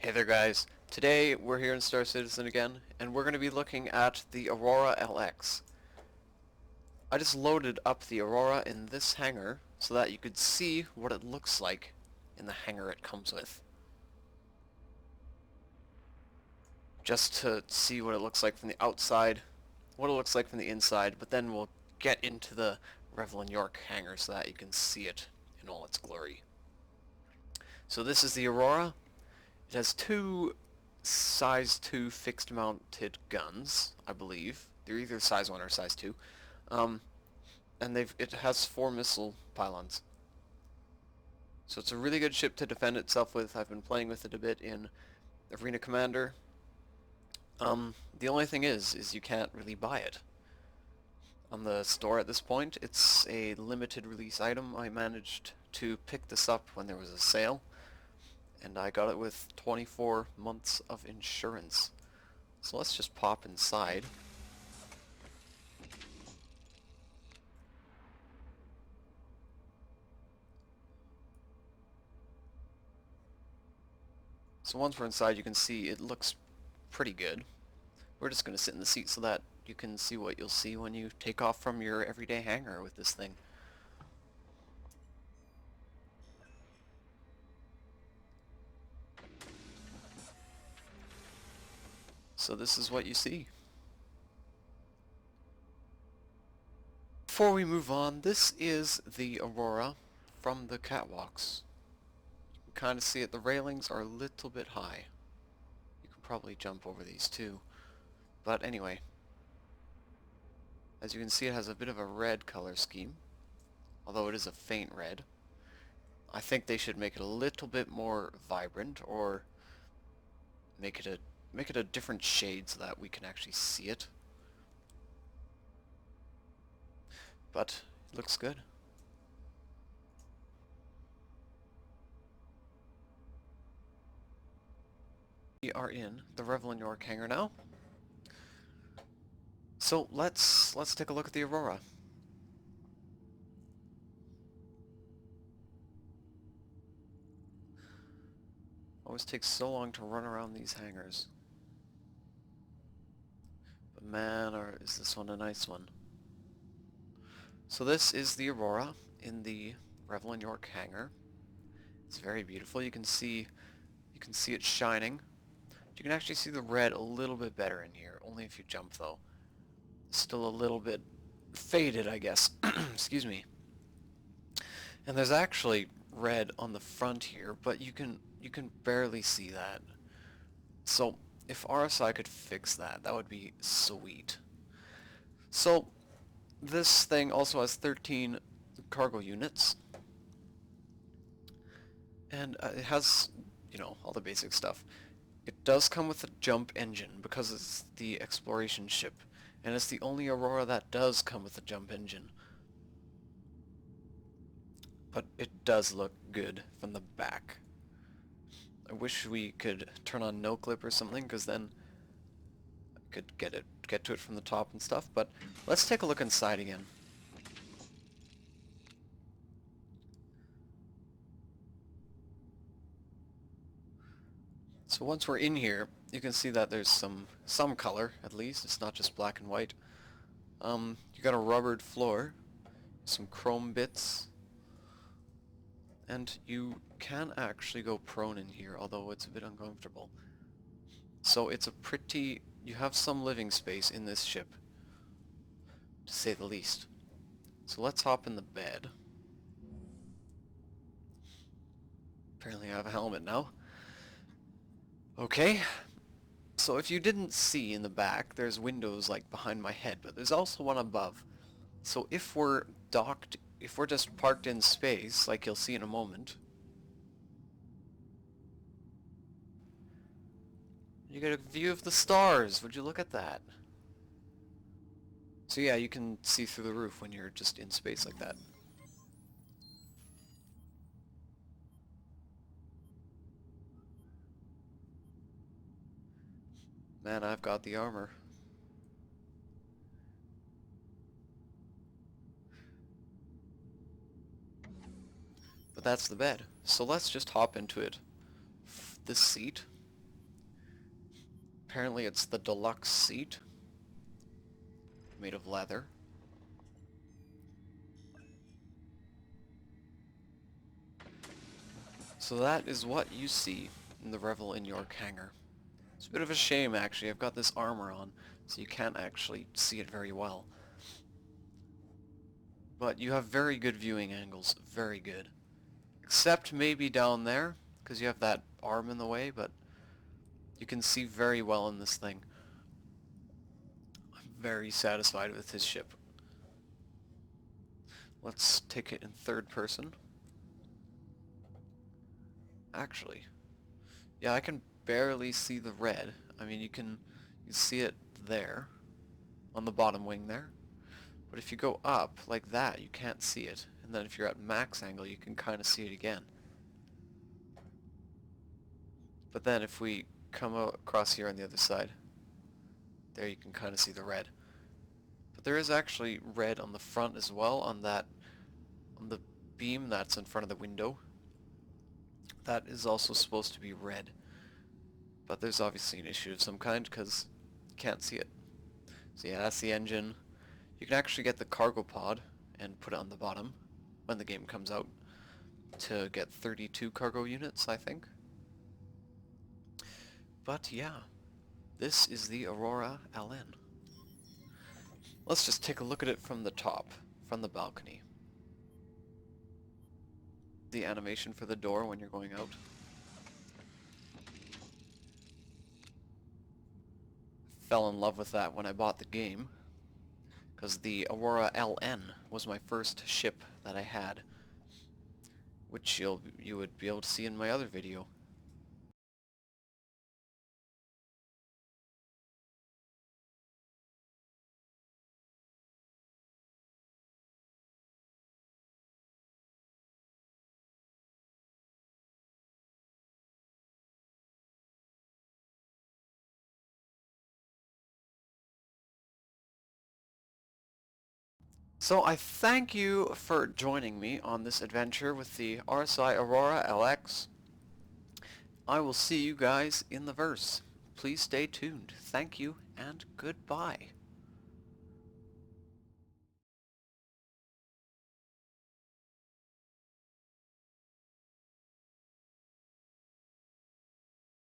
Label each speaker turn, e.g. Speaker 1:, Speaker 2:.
Speaker 1: Hey there guys, today we're here in Star Citizen again, and we're going to be looking at the Aurora LX. I just loaded up the Aurora in this hangar so that you could see what it looks like in the hangar it comes with. Just to see what it looks like from the outside, what it looks like from the inside, but then we'll get into the Revel and York Hangar so that you can see it in all its glory. So this is the Aurora. It has two size 2 fixed mounted guns, I believe. They're either size 1 or size 2. And it has 4 missile pylons. So it's a really good ship to defend itself with. I've been playing with it a bit in Arena Commander. The only thing is you can't really buy it on the store at this point. It's a limited release item. I managed to pick this up when there was a sale, and I got it with 24 months of insurance. So let's just pop inside. So once we're inside, you can see it looks pretty good. We're just going to sit in the seat so that you can see what you'll see when you take off from your everyday hangar with this thing. So this is what you see. Before we move on, this is the Aurora from the catwalks. You can kind of see it. The railings are a little bit high. You can probably jump over these too. But anyway, as you can see, it has a bit of a red color scheme, although it is a faint red. I think they should make it a little bit more vibrant, or make it a different shade so that we can actually see it. But it looks good. We are in the Revel and York Hangar now. So let's take a look at the Aurora. Always takes so long to run around these hangars. But man, is this one a nice one. So this is the Aurora in the Revel and York Hangar. It's very beautiful. You can see it shining. You can actually see the red a little bit better in here, only if you jump though. Still a little bit faded, I guess. Excuse me. And there's actually red on the front here, but you can barely see that. So if RSI could fix that, that would be sweet. So this thing also has 13 cargo units, and it has, you know, all the basic stuff. It does come with a jump engine because it's the exploration ship, and it's the only Aurora that does come with a jump engine. But it does look good from the back. I wish we could turn on no clip or something, because then I could get to it from the top and stuff. But let's take a look inside again. So once we're in here, you can see that there's some color, at least. It's not just black and white. You got a rubbered floor, some chrome bits, and you can actually go prone in here, although it's a bit uncomfortable. So it's a pretty... you have some living space in this ship, to say the least. So let's hop in the bed. Apparently I have a helmet now. Okay. So if you didn't see in the back, there's windows like behind my head, but there's also one above. So if we're just parked in space, like you'll see in a moment, you get a view of the stars. Would you look at that? So yeah, you can see through the roof when you're just in space like that. Man, I've got the armor. But that's the bed. So let's just hop into it. This seat. Apparently it's the deluxe seat, made of leather. So that is what you see in the Revel and York Hangar. It's a bit of a shame, actually. I've got this armor on, so you can't actually see it very well. But you have very good viewing angles, very good. Except maybe down there, because you have that arm in the way, but you can see very well in this thing. I'm very satisfied with his ship. Let's take it in third person. Actually, yeah, I can barely see the red. I mean, you see it there, on the bottom wing there. But if you go up like that, you can't see it. And then if you're at max angle, you can kind of see it again. But then if we come across here on the other side, there you can kind of see the red. But there is actually red on the front as well, on the beam that's in front of the window. That is also supposed to be red. But there's obviously an issue of some kind because you can't see it. So yeah, that's the engine. You can actually get the cargo pod and put it on the bottom when the game comes out to get 32 cargo units, I think. But yeah, this is the Aurora LN. Let's just take a look at it from the top, from the balcony. The animation for the door when you're going out. Fell in love with that when I bought the game, because the Aurora LN was my first ship that I had, which you would be able to see in my other video. So I thank you for joining me on this adventure with the RSI Aurora LX. I will see you guys in the verse. Please stay tuned. Thank you and goodbye.